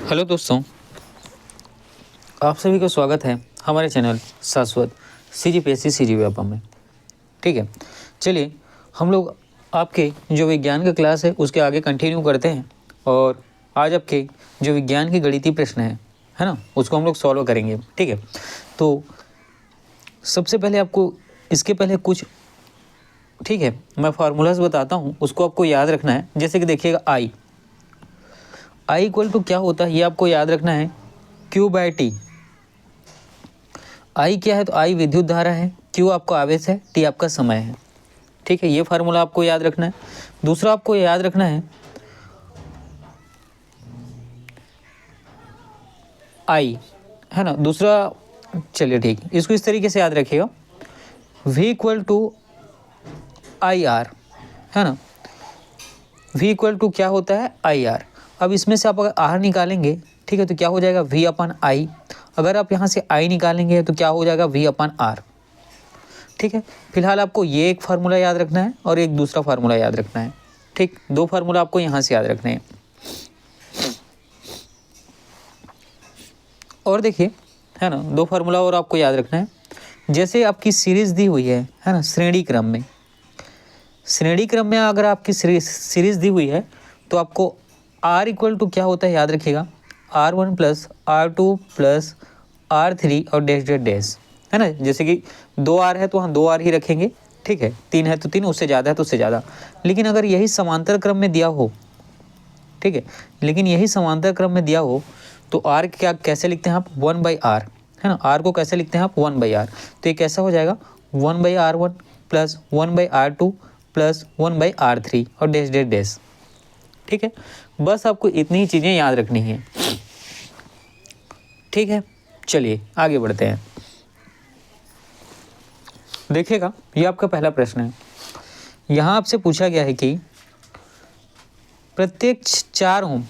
Hello दोस्तों, आप सभी का स्वागत है हमारे चैनल शाश्वत CGPSC CGव्यापम में। ठीक है, चलिए हम लोग आपके जो विज्ञान का क्लास है उसके आगे कंटिन्यू करते हैं और आज आपके जो विज्ञान की गणितीय प्रश्न है ना, उसको हम लोग सॉल्व करेंगे। ठीक है, तो सबसे पहले आपको इसके पहले कुछ मैं फार्मूलाज बताता हूँ, उसको आपको याद रखना है। जैसे कि देखिएगा आई इक्वल टू क्या होता है ये आपको याद रखना है, Q/T। आई क्या है तो आई विद्युत धारा है, Q आपका आवेश है, T आपका समय है। ठीक है, ये फार्मूला आपको याद रखना है। दूसरा आपको याद रखना है आई, है ना। दूसरा चलिए ठीक, इसको इस तरीके से याद रखिएगा, V इक्वल टू IR, है ना। V इक्वल टू क्या होता है IR। अब इसमें से आप अगर R निकालेंगे, ठीक है, तो क्या हो जाएगा V/I। अगर आप यहाँ से I निकालेंगे तो क्या हो जाएगा V/R। ठीक है, फिलहाल आपको ये एक फार्मूला याद रखना है और एक दूसरा फार्मूला याद रखना है। ठीक, दो फार्मूला आपको यहाँ से याद रखने हैं। और देखिए, है ना, दो फार्मूला और आपको याद रखना है। जैसे आपकी सीरीज दी हुई है ना, श्रेणी क्रम में अगर आपकी सीरीज दी हुई है तो आपको R इक्वल टू क्या होता है याद रखिएगा, R1 plus R2 plus R3 और डैश डैश डैश, है ना। जैसे कि 2R है तो वहाँ 2R ही रखेंगे, ठीक है। 3 है तो 3, उससे ज़्यादा है तो उससे ज़्यादा। लेकिन अगर यही समांतर क्रम में दिया हो, ठीक है, लेकिन यही समांतर क्रम में दिया हो तो R क्या कैसे लिखते हैं आप 1/R, है ना। R को कैसे लिखते हैं आप 1/R। तो ये कैसा हो जाएगा 1/R1 plus 1/R2 plus 1/R3 और डैश डैश डैश। ठीक है, बस आपको इतनी ही चीज़ें याद रखनी है। ठीक है, चलिए आगे बढ़ते हैं। देखिएगा, ये आपका पहला प्रश्न है। यहाँ आपसे पूछा गया है कि प्रत्येक 4 ओम,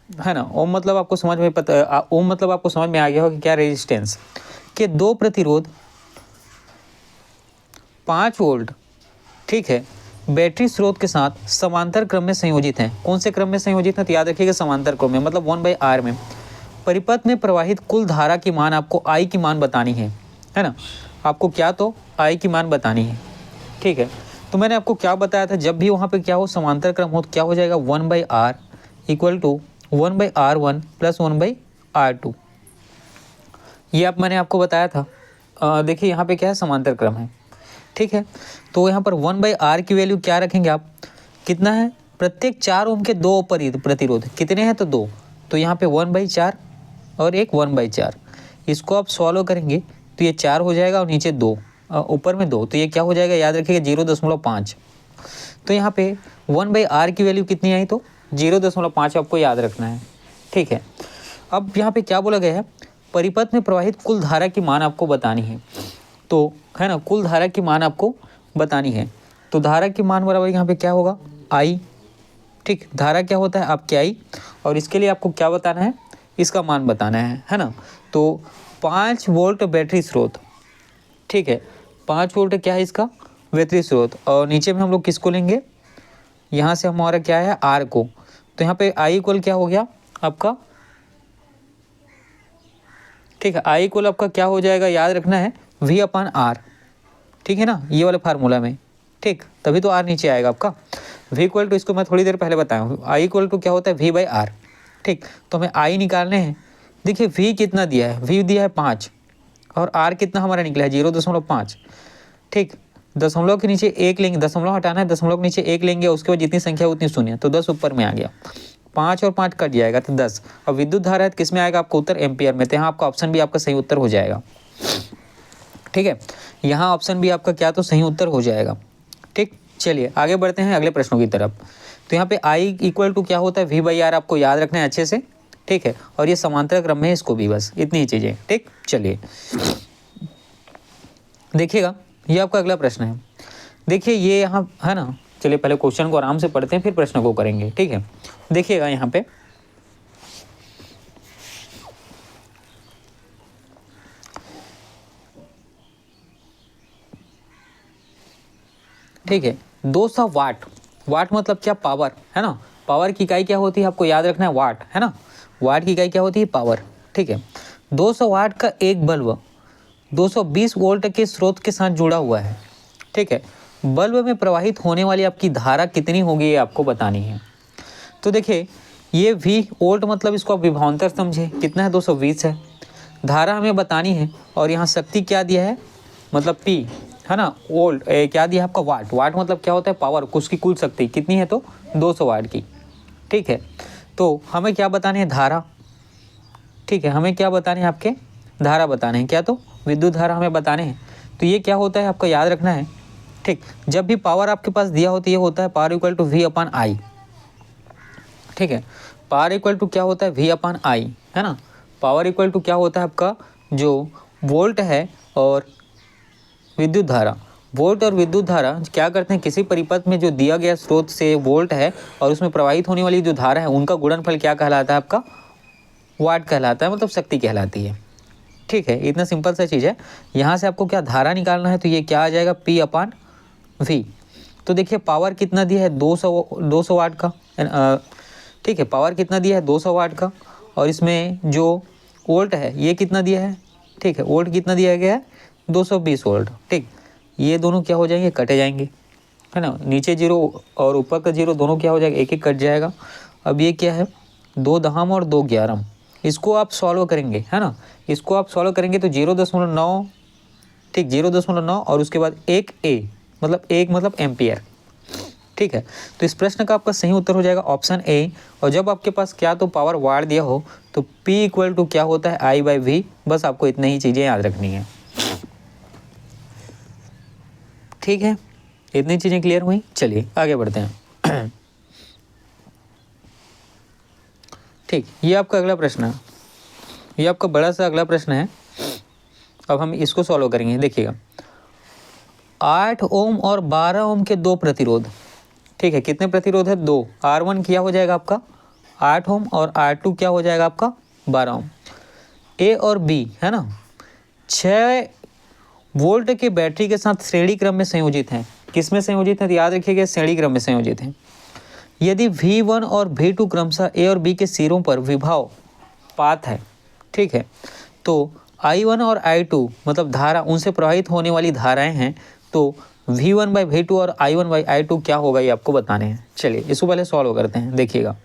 है ना। ओम मतलब आपको समझ में ओम मतलब आपको समझ में आ गया होगा कि क्या रेजिस्टेंस के 2 प्रतिरोध 5 वोल्ट, ठीक है, बैटरी स्रोत के साथ समांतर क्रम में संयोजित हैं। कौन से क्रम में संयोजित हैं तो याद रखिएगा समांतर क्रम में, मतलब 1/R में। परिपथ में प्रवाहित कुल धारा की मान आपको I की मान बतानी है ना। आपको क्या तो I की मान बतानी है। ठीक है, तो मैंने आपको क्या बताया था, जब भी वहाँ पे क्या हो समांतर क्रम हो तो क्या हो जाएगा 1/R equal to 1/R1 plus 1/R2। ये मैंने आपको बताया था। देखिए यहाँ पे क्या है समांतर क्रम है, ठीक है। तो यहाँ पर 1/R की वैल्यू क्या रखेंगे आप, कितना है, प्रत्येक 4 ओम के 2 प्रतिरोध कितने हैं तो 2, तो यहाँ पे 1/4 और एक 1/4। इसको आप सॉल्व करेंगे तो ये 4 हो जाएगा और नीचे 2, ऊपर में 2, तो ये क्या हो जाएगा याद रखिएगा 0.5। तो यहाँ पे 1/R की वैल्यू कितनी आई तो 0.5 आपको याद रखना है। ठीक है, अब यहाँ पे क्या बोला गया है, परिपथ में प्रवाहित कुल धारा की मान आपको बतानी है। तो है ना, कुल धारा की मान आपको बतानी है। तो धारा की मान बराबर यहाँ पे क्या होगा I। ठीक, धारा क्या होता है आपके I, और इसके लिए आपको क्या बताना है, इसका मान बताना है ना। तो 5 वोल्ट बैटरी स्रोत, ठीक है, 5 वोल्ट क्या है इसका बैटरी स्रोत, और नीचे में हम लोग किसको लेंगे, यहाँ से हमारा क्या है R को। तो यहाँ पे I इक्वल क्या हो गया आपका, ठीक है, I इक्वल आपका क्या हो जाएगा याद रखना है V/R। ठीक है ना, ये वाले फार्मूला में, ठीक, तभी तो R नीचे आएगा आपका। V इक्वल टू, इसको मैं थोड़ी देर पहले बताया हूँ, I इक्वल टू क्या होता है V/R। ठीक, तो हमें I निकालने हैं। देखिए V कितना दिया है, V दिया है 5 और R कितना हमारा निकला है 0.5। ठीक, दशमलव के नीचे 1 लेंगे, दशमलव हटाना है, दशमलव के नीचे 1 लेंगे, उसके बाद जितनी संख्या उतनी शून्य, तो 10 ऊपर में आ गया, 5 और 5 कट जाएगा तो 10। और विद्युत धारा है किस में आएगा आपको उत्तर एम्पियर में, तो यहाँ आपका ऑप्शन भी आपका सही उत्तर हो जाएगा। ठीक है, यहाँ ऑप्शन भी आपका क्या तो सही उत्तर हो जाएगा। ठीक, चलिए आगे बढ़ते हैं अगले प्रश्नों की तरफ। तो यहाँ पे I इक्वल टू क्या होता है V/R, आपको याद रखना है अच्छे से। ठीक है, और ये समांतर क्रम में है, इसको भी बस इतनी ही चीज़ें। ठीक, चलिए देखिएगा, ये आपका अगला प्रश्न है। देखिए ये यहाँ है ना, चलिए पहले क्वेश्चन को आराम से पढ़ते हैं फिर प्रश्न को करेंगे। ठीक है, देखिएगा यहाँ पे ठीक है 200 वाट, वाट मतलब क्या पावर, है ना। पावर की इकाई क्या होती है आपको याद रखना है वाट, है ना। वाट की इकाई क्या होती है? पावर। ठीक है, 200 वाट का एक बल्ब 220 वोल्ट के स्रोत के साथ जुड़ा हुआ है। ठीक है, बल्ब में प्रवाहित होने वाली आपकी धारा कितनी होगी ये आपको बतानी है। तो देखिए ये V वोल्ट मतलब इसको आप विभवांतर समझे, कितना है? 220 है। धारा हमें बतानी है और यहाँ शक्ति क्या दिया है? मतलब P है ना, वोल्ट क्या दिया है आपका? वाट। वाट मतलब क्या होता है? पावर, उसकी कुल शक्ति कितनी है? तो 200 वाट की। ठीक है, तो हमें क्या बताने हैं? धारा। ठीक है, हमें क्या बताने हैं? आपके धारा बताने हैं। क्या? तो विद्युत धारा हमें बताने हैं। तो ये क्या होता है आपका याद रखना है। ठीक, जब भी पावर आपके पास दिया होता है ये होता है power equal to V upon I. ठीक है, पावर इक्वल टू क्या होता है? V अपॉन आई, है ना। पावर इक्वल टू क्या होता है आपका? जो वोल्ट है और विद्युत धारा। वोल्ट और विद्युत धारा क्या करते हैं? किसी परिपथ में जो दिया गया स्रोत से वोल्ट है और उसमें प्रवाहित होने वाली जो धारा है उनका गुणनफल क्या कहलाता है आपका? वाट कहलाता है, मतलब शक्ति कहलाती है। ठीक है, इतना सिंपल सा चीज़ है। यहाँ से आपको क्या धारा निकालना है, तो ये क्या आ जाएगा? P upon V। तो देखिए पावर कितना दिया है? 200 वाट का। ठीक है, पावर कितना दिया है? 200 वाट का। और इसमें जो वोल्ट है ये कितना दिया है? ठीक है, वोल्ट कितना दिया गया है? 220 वोल्ट। ठीक, ये दोनों क्या हो जाएंगे? कटे जाएंगे, है ना। नीचे जीरो और ऊपर का जीरो दोनों क्या हो जाएगा? एक एक कट जाएगा। अब ये क्या है? 2 दहम और 2 ग्यारह। इसको आप सॉल्व करेंगे, है ना। इसको आप सॉल्व करेंगे तो 0.9, ठीक 0.9 और उसके बाद एक A मतलब एम्पियर। ठीक है, तो इस प्रश्न का आपका सही उत्तर हो जाएगा ऑप्शन ए। और जब आपके पास क्या तो पावर वाट दिया हो तो P इक्वल टू क्या होता है? I/V। बस आपको इतनी ही चीज़ें याद रखनी है। ठीक है, इतनी चीज़ें क्लियर हुई। चलिए आगे बढ़ते हैं। ठीक, ये आपका अगला प्रश्न है। ये आपका बड़ा सा अगला प्रश्न है। अब हम इसको सॉल्व करेंगे। देखिएगा, 8 ओम और 12 ओम के दो प्रतिरोध। ठीक है, कितने प्रतिरोध है? 2। R1 क्या हो जाएगा आपका? 8 ओम और R2 क्या हो जाएगा आपका? 12 ओम। A और B है ना 6 वोल्ट के बैटरी के साथ श्रेणी क्रम में संयोजित हैं। किस में संयोजित है? तो याद रखिएगा श्रेणी क्रम में संयोजित हैं। यदि V1 और V2 क्रमशः A और B के सिरों पर विभव पात है। ठीक है, तो I1 और I2 मतलब धारा, उनसे प्रवाहित होने वाली धाराएं हैं। तो V1/V2 और I1/I2 क्या होगा ये आपको बताने हैं। चलिए इसको पहले सॉल्व करते हैं। देखिएगा,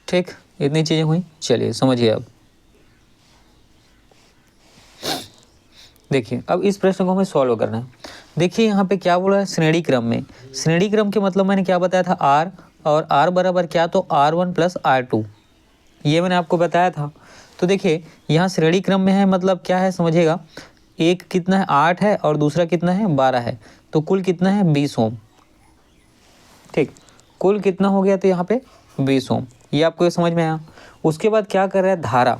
ठीक, इतनी चीज़ें हुई। चलिए समझिए। अब देखिए, अब इस प्रश्न को हमें सॉल्व करना है। देखिए यहाँ पे क्या बोला है? श्रेणी क्रम में। श्रेणी क्रम के मतलब मैंने क्या बताया था? R, और R बराबर क्या? तो R1 + R2, ये मैंने आपको बताया था। तो देखिए यहाँ श्रेणी क्रम में है मतलब क्या है समझिएगा। एक कितना है? 8 है और दूसरा कितना है? 12 है। तो कुल कितना है? 20 ओम। ठीक, कुल कितना हो गया? तो यहाँ पे 20 ओम। ये आपको समझ में आया। उसके बाद क्या कर रहा है? धारा।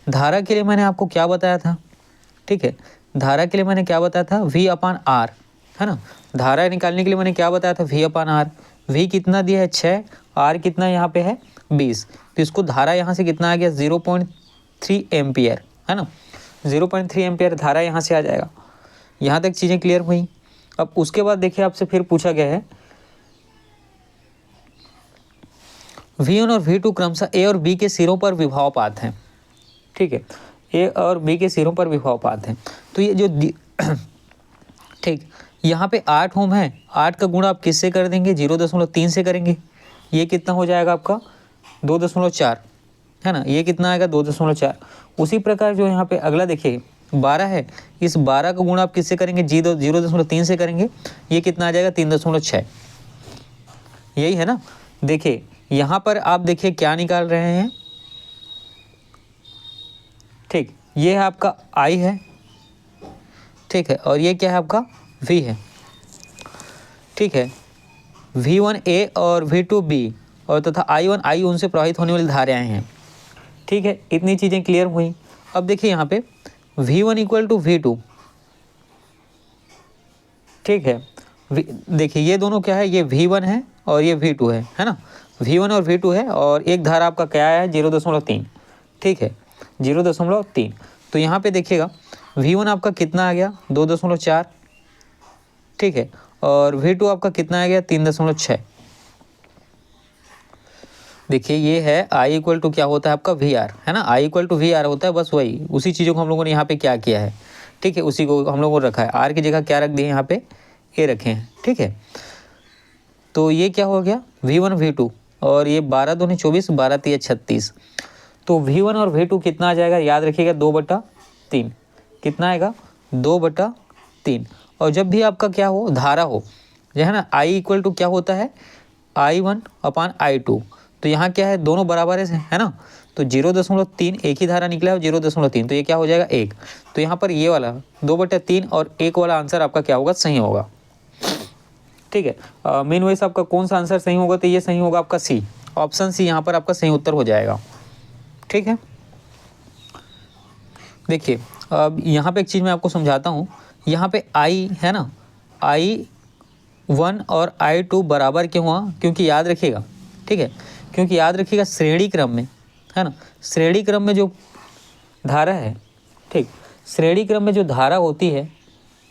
धारा के लिए मैंने आपको क्या बताया था? ठीक है, धारा के लिए मैंने क्या बताया था? V/R, है ना। धारा निकालने के लिए मैंने क्या बताया था? V/R। V कितना दिया है? 6। R कितना यहाँ पे है? 20। तो इसको धारा यहाँ से कितना आ गया? 0.3 एम्पियर, है ना। 0.3 एम्पियर धारा यहाँ से आ जाएगा। यहाँ तक चीज़ें क्लियर हुई। अब उसके बाद देखिए आपसे फिर पूछा गया है V1 और V2 क्रमशः A और B के सिरों पर विभवापात हैं। ठीक है, A और B के सिरों पर विभवापात हैं। तो ये जो ठीक, यहाँ पे 8 ओम है। 8 का गुणा आप किससे कर देंगे? 0.3 से करेंगे। ये कितना हो जाएगा आपका? 2.4, है ना। ये कितना आएगा? 2.4। उसी प्रकार जो यहाँ पे अगला देखिए 12 है। इस 12 का गुणा आप किससे करेंगे? 0.3 से करेंगे। ये कितना आ जाएगा? 3.6। यही है ना। देखिए यहाँ पर आप देखिए क्या निकाल रहे हैं। ठीक, ये है आपका I है। ठीक है, और ये क्या है आपका? V है। ठीक है, V1A और V2B और तथा I1I उनसे प्रवाहित होने वाली धाराएं हैं। ठीक है, इतनी चीज़ें क्लियर हुई। अब देखिए यहाँ पे V1 = V2। ठीक है, देखिए ये दोनों क्या है, ये V1 है और ये V2 है ना। V1 और V2 है और एक धारा आपका क्या है 0.3, ठीक है 0.3। तो यहाँ पे देखिएगा V1 आपका कितना आ गया 2.4, ठीक है, और V2 आपका कितना आ गया 3.6। देखिए ये है I इक्वल टू क्या होता है आपका VR, है ना, I इक्वल टू VR होता है, बस वही उसी चीज़ों को हम लोगों ने यहाँ पे क्या किया है, ठीक है, उसी को हम लोगों को रखा है। R की जगह क्या रख दिए यहाँ पे, A रखे हैं, ठीक है। तो ये क्या हो गया V1 V2, और ये 12 दूनी 24, 12 तिया 36। तो V1 और V2 कितना आ जाएगा, याद रखिएगा 2/3। कितना आएगा 2/3। और जब भी आपका क्या हो धारा हो, जो है ना, I इक्वल टू क्या होता है I1/I2। तो यहाँ क्या है दोनों बराबर है ना। तो 0.3 एक ही धारा निकला है 0.3, तो ये क्या हो जाएगा 1। तो यहाँ पर ये वाला 2/3 और 1 वाला आंसर आपका क्या होगा, सही होगा, ठीक है। मेन वैसे आपका कौन सा आंसर सही होगा, तो ये सही होगा आपका सी, ऑप्शन सी यहाँ पर आपका सही उत्तर हो जाएगा, ठीक है। देखिए अब यहाँ पे एक चीज़ मैं आपको समझाता हूँ। यहाँ पे आई है ना, I1 और I2 बराबर क्यों हुआ, क्योंकि याद रखिएगा, ठीक है, क्योंकि याद रखिएगा श्रेणी क्रम में, है ना, श्रेणी क्रम में जो धारा है, ठीक, श्रेणी क्रम में जो धारा होती है,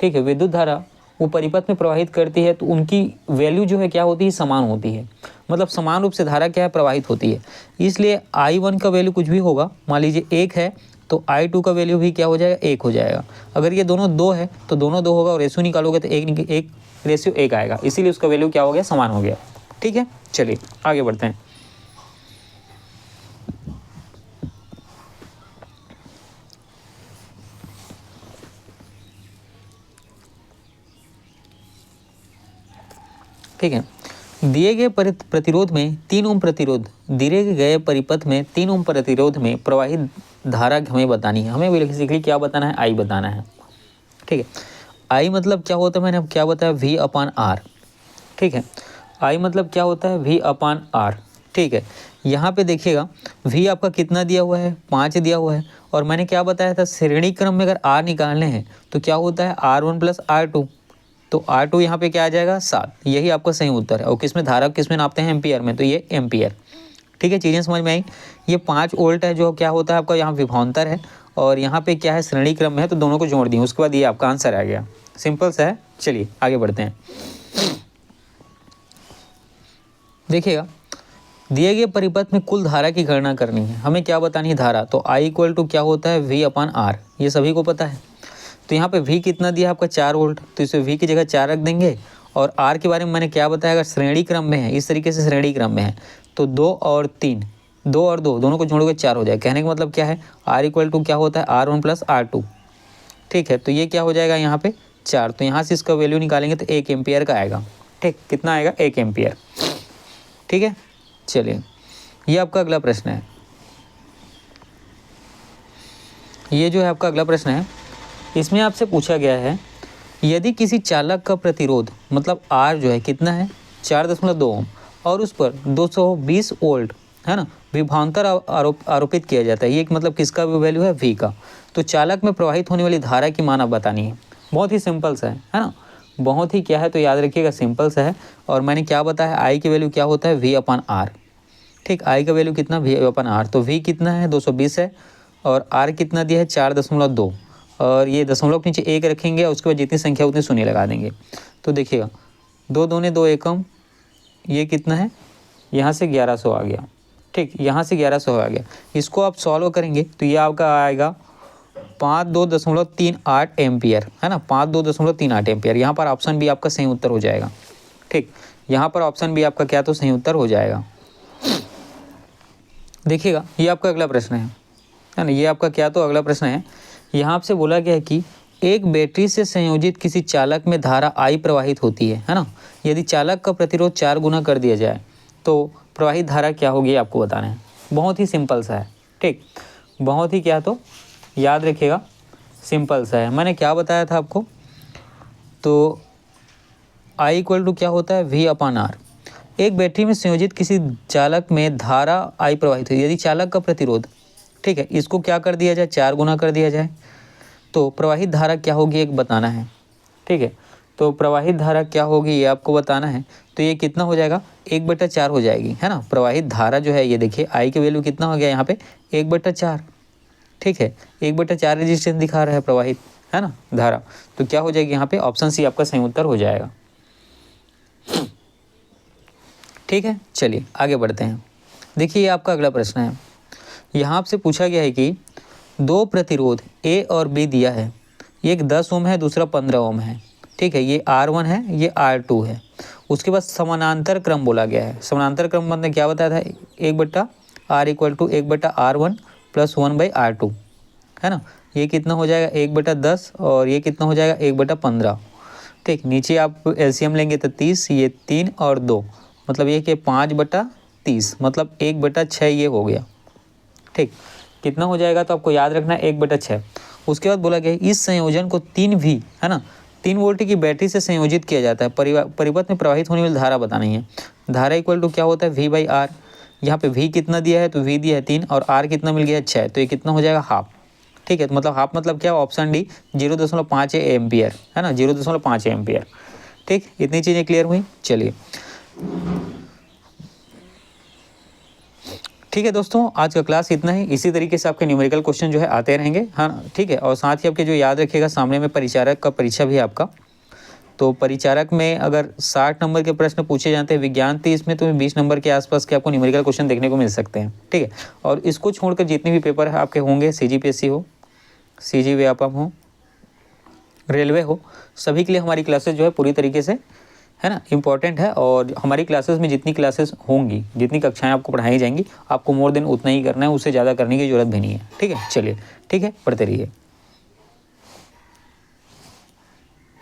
ठीक है, विद्युत धारा वो परिपथ में प्रवाहित करती है, तो उनकी वैल्यू जो है क्या होती है, समान होती है, मतलब समान रूप से धारा क्या है प्रवाहित होती है। इसलिए I1 का वैल्यू कुछ भी होगा, मान लीजिए 1 है, तो I2 का वैल्यू भी क्या हो जाएगा 1 हो जाएगा। अगर ये दोनों 2 है तो दोनों 2 होगा, और रेशियो निकालोगे तो 1 रेशियो 1 आएगा, इसीलिए उसका वैल्यू क्या हो गया, समान हो गया, ठीक है। चलिए आगे बढ़ते हैं। ठीक है, दिए गए प्रतिरोध में 3 ओम प्रतिरोध, दिए गए परिपथ में 3 ओम प्रतिरोध में प्रवाहित धारा हमें बतानी है। हमें बेसिकली क्या बताना है, आई बताना है, ठीक है। आई मतलब क्या होता है, मैंने अब क्या बताया V/R, ठीक है। आई मतलब क्या होता है V/R, ठीक है। यहाँ पे देखिएगा V आपका कितना दिया हुआ है 5 दिया हुआ है, और मैंने क्या बताया था श्रेणी क्रम में अगर R निकालने हैं तो क्या होता है R1 + R2। तो R2 यहाँ पे क्या आ जाएगा 7, यही आपका सही उत्तर है। और किस में धारा किस में नापते हैं, एम्पियर में, तो ये एम्पियर, ठीक है। चीज़ें समझ में आई। ये 5 वोल्ट है जो क्या होता है आपका यहाँ विभवांतर है, और यहाँ पे क्या है श्रेणी क्रम में है, तो दोनों को जोड़ दिए, उसके बाद ये आपका आंसर आ गया, सिंपल सा है। चलिए आगे बढ़ते हैं। देखिएगा दिए गए परिपथ में कुल धारा की गणना करनी है, हमें क्या बतानी है धारा, तो I इक्वल टू क्या होता है V/R, ये सभी को पता है। तो यहाँ पे V कितना दिया आपका 4 वोल्ट, तो इसे V की जगह 4 रख देंगे। और R के बारे में मैंने क्या बताया, अगर श्रेणी क्रम में है, इस तरीके से श्रेणी क्रम में है, तो 2 और 3, 2 और 2 दोनों को जोड़ोगे 4 हो जाएगा। कहने का मतलब क्या है, R इक्वल टू क्या होता है R1 + R2, ठीक है। तो ये क्या हो जाएगा यहाँ पे 4, तो यहाँ से इसका वैल्यू निकालेंगे तो 1 एम्पियर का आएगा, ठीक, कितना आएगा 1 एम्पियर, ठीक है। चलिए ये आपका अगला प्रश्न है। ये जो है आपका अगला प्रश्न है, इसमें आपसे पूछा गया है यदि किसी चालक का प्रतिरोध मतलब R जो है कितना है 4.2 ओम, और उस पर 220 वोल्ट है ना विभवांतर आरोपित किया जाता है, ये मतलब किसका वैल्यू है V का, तो चालक में प्रवाहित होने वाली धारा की मान आप बतानी है। बहुत ही सिंपल सा है ना, बहुत ही क्या है, तो याद रखिएगा सिंपल सा है। और मैंने क्या बताया I की वैल्यू क्या होता है V/R, ठीक, I का वैल्यू कितना V/R, तो V कितना है 220 है, और R कितना दिया है 4.2, और ये दशमलव के नीचे 1 रखेंगे, और उसके बाद जितनी संख्या उतनी शून्य लगा देंगे। तो देखिएगा 2 दूने 2 एकम, ये कितना है यहाँ से 1100 आ गया, ठीक, यहाँ से 1100 आ गया। इसको आप सॉल्व करेंगे तो ये आपका आएगा 52.38 एम्पियर, है ना, 52.38 एम्पियर। यहाँ पर ऑप्शन बी आपका सही उत्तर हो जाएगा, ठीक, यहाँ पर ऑप्शन बी आपका क्या तो सही उत्तर हो जाएगा। देखिएगा ये आपका अगला प्रश्न है ना, ये आपका क्या तो अगला प्रश्न है। यहाँ आपसे बोला गया है कि एक बैटरी से संयोजित किसी चालक में धारा I प्रवाहित होती है ना, यदि चालक का प्रतिरोध 4 गुना कर दिया जाए तो प्रवाहित धारा क्या होगी आपको बताना है। बहुत ही सिंपल सा है, ठीक, बहुत ही क्या तो याद रखिएगा सिंपल सा है। मैंने क्या बताया था आपको, तो I इक्वल टू क्या होता है V/R। एक बैटरी में संयोजित किसी चालक में धारा I प्रवाहित हुई, यदि चालक का प्रतिरोध, ठीक है, इसको क्या कर दिया जाए 4 गुना कर दिया जाए, तो प्रवाहित धारा क्या होगी एक बताना है, ठीक है। तो प्रवाहित धारा क्या होगी ये आपको बताना है। तो ये कितना हो जाएगा, 1/4 हो जाएगी, है ना। प्रवाहित धारा जो है ये देखिए आई की वैल्यू कितना हो गया यहाँ पे 1/4, ठीक है। 1/4 रेजिस्टेंस दिखा रहा है प्रवाहित, है ना, धारा। तो क्या हो जाएगी यहाँ पे, ऑप्शन सी आपका सही उत्तर हो जाएगा। ठीक है, चलिए आगे बढ़ते हैं। देखिए आपका अगला प्रश्न है, यहाँ आपसे पूछा गया है कि दो प्रतिरोध ए और बी दिया है, एक 10 ओम है, दूसरा 15 ओम है, ठीक है। ये R1 है, ये R2 है। उसके बाद समानांतर क्रम बोला गया है। समानांतर क्रम मतलब क्या बताया था, 1/R = 1/R1 + 1/R2, है ना। ये कितना हो जाएगा 1/10 और ये कितना हो जाएगा 1/15, ठीक। नीचे आप एलसीएम लेंगे तो 30, ये 3 और 2, मतलब ये कि 5/30, मतलब 1/6 ये हो गया, ठीक। कितना हो जाएगा तो आपको याद रखना है 1/6। उसके बाद बोला गया इस संयोजन को 3V, है ना, 3 वोल्ट की बैटरी से संयोजित किया जाता है। परिपथ में प्रवाहित होने वाली धारा बतानी है। धारा इक्वल टू क्या होता है V/R। यहाँ पे V कितना दिया है तो V दिया है 3 और R कितना मिल गया है 6, तो ये कितना हो जाएगा हाफ, ठीक है। तो मतलब हाफ मतलब क्या, ऑप्शन डी 0.5 एम्पियर, है ना, 0.5 एम्पियर, ठीक। इतनी चीज़ें क्लियर हुई। चलिए ठीक है दोस्तों, आज का क्लास इतना ही। इसी तरीके से आपके न्यूमेरिकल क्वेश्चन जो है आते रहेंगे, हाँ ठीक है। और साथ ही आपके जो याद रखिएगा सामने में परिचारक का परीक्षा भी है आपका। तो परिचारक में अगर 60 नंबर के प्रश्न पूछे जाते हैं विज्ञान 30 में, तो 20 नंबर के आसपास के आपको न्यूमेरिकल क्वेश्चन देखने को मिल सकते हैं, ठीक है। और इसको छोड़कर जितने भी पेपर है आपके होंगे, CGPSC हो, CG व्यापम हो, रेलवे हो, सभी के लिए हमारी क्लासेस जो है पूरी तरीके से, है ना, इम्पॉर्टेंट है। और हमारी क्लासेस में जितनी क्लासेस होंगी, जितनी कक्षाएं आपको पढ़ाई जाएंगी, आपको मोर देन उतना ही करना है, उससे ज़्यादा करने की जरूरत भी नहीं है, ठीक है। चलिए ठीक है, पढ़ते रहिए।